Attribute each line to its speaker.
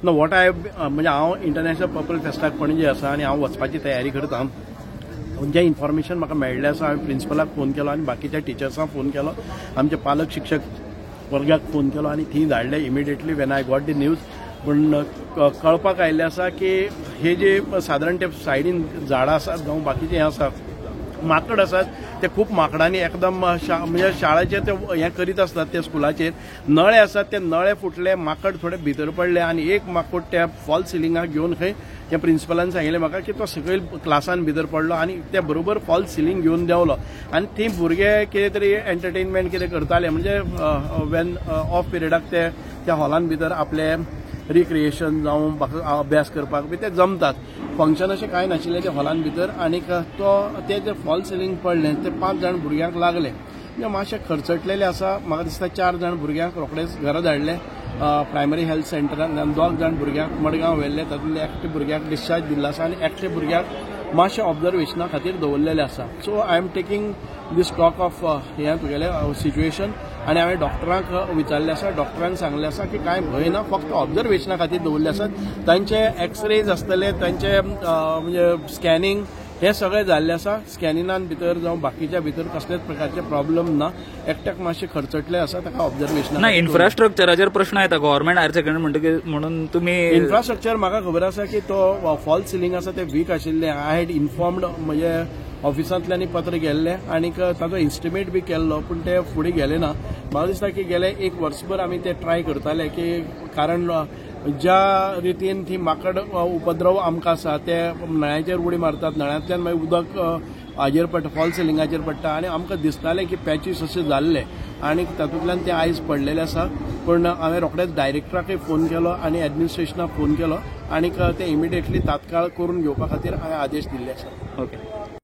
Speaker 1: Know what I म्हणजे हांव international purple फेस्टाक पणजे आसा आनी हांव वचपाची तयारी करता. जें इन्फॉर्मेशन म्हाका मेळ्ळें आसा हांवें प्रिंसिपलाक फोन केलो आनी बाकीच्या टिचर्सांक फोन केलो, आमचे पालक शिक्षक वर्गाक फोन केलो आनी थंय धाडले immediately when I got the news. पूण कळपाक आयिल्लें आसा की हे जे सादारण ते सायडीन झाडां आसात जावं बाकीचें हें आसा माकड आसात ते खूब माकडांनी एकदम म्हणजे शाळेचे ते हें करीत आसतात ते स्कुलाचेर नळे आसात ते नळे फुटले, माकड थोडे भितर पडले आनी एक माकूड त्या फॉल सिलिंगाक घेवन खंय त्या प्रिंसिपलान सांगिल्लें म्हाका की तो सकयल क्लासान भितर पडलो आनी ते बरोबर फॉल सिलींग घेवन देंवलो आनी थंय भुरगे कितें तरी एंटरटेनमेंट कितें करताले म्हणजे वेन ऑफ पिरियडाक ते त्या हॉलान भितर आपले रिक्रिएशन जावं अभ्यास करपाक बी ते जमतात. फंक्शन अशें कांय नाशिल्लें त्या हॉलान भितर आनीक ते जे फॉल सिलींग पडलें ते 5 जाण भुरग्यांक लागले. म्हणजे मातशें खर्चटलेले आसा. म्हाका दिसता 4 जाण भुरग्यांक रोखडेच घरा धाडले प्रायमरी हेल्थ सेंटरान आनी 2 जाण भुरग्यांक मडगांव व्हेल्ले. तातूंतले एकटे भुरग्याक डिस्चार्ज दिल्लो आसा आनी एकटे भुरग्याक मातशें ऑब्जर्वेशना खातीर दवरलेले आसा. So I am taking this talk of हें तुगेलें सिच्युएशन आनी हांवें डॉक्टरांक विचारलें आसा. डॉक्टरान सांगलें आसा की कांय भंय ना, फक्त ऑब्जर्वेशना खातीर दवरले आसात. तांचे एक्सरेज आसतले, तांचे म्हणजे स्कॅनिंग हे सगळें जाल्लें आसा. स्कॅनिंगान भितर जावं बाकीच्या भितर कसलेच प्रकारचे प्रॉब्लम ना. एकट्याक मातशें खर्चटले आसा ताका ऑब्जर्वेशना.
Speaker 2: ना इन्फ्रास्ट्रक्चराचेर प्रश्न येता गव्हर्नमेंट हायर सेकंडरी म्हणटकीर म्हणून तुमी
Speaker 1: इन्फ्रास्ट्रक्चर म्हाका खबर आसा की तो फॉल सिलींग आसा ते वीक आशिल्ले. आय हॅड इन्फॉर्म्ड म्हणजे ऑफिसांतल्यान पत्र गेल्लें आनीक ताचो इस्टिमेट बी केल्लो पूण ते फुडें गेले ना. म्हाका दिसता की गेले 1 वर्सभर आमी ते ट्राय करताले की कारण ज्या रितीन ती माकड उपद्रव आमकां आसा ते नळ्याचेर उडी मारतात, नळ्यांतल्यान मागीर उदक हाजेर पडटा, फॉल सिलिंगाचेर पडटा आनी आमकां दिसतालें की पॅचीस अशें जाल्ले आनी तातूंतल्यान ते आयज पडलेले आसा. पूण हांवें रोखडेच डायरेक्टराकय फोन केलो आनी एडमिनिस्ट्रेशनाक फोन केलो आनीक ते इमिडिएटली तात्काळ करून घेवपा खातीर हांवें आदेश दिल्ले आसा.
Speaker 2: ओके.